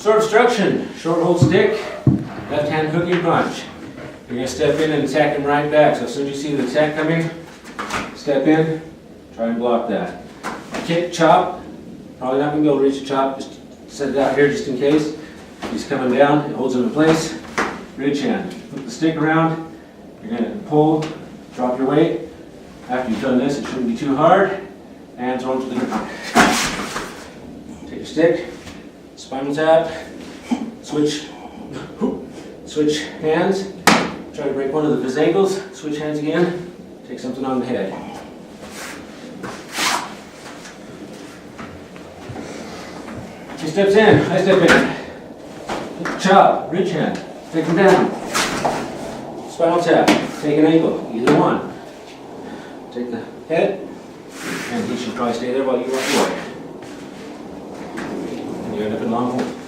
Sword obstruction, short hold stick, left hand hooking punch. You're going to step in and attack him right back. So as soon as you see the attack coming, step in, try and block that. Kick, chop, probably not going to be able to reach the chop, just set it out here just in case. He's coming down, it holds him in place. Bridge hand, flip the stick around, you're going to pull, drop your weight. After you've done this, it shouldn't be too hard, and throw him to the ground. Take your stick, spinal tap, switch hands, try to break one of his ankles, switch hands again, take something on the head. He steps in, I step in. Chop, bridge hand, take him down. Spinal tap, take an ankle, either one. Take the head, and he should probably stay there while you walk away. And you end up in long hold.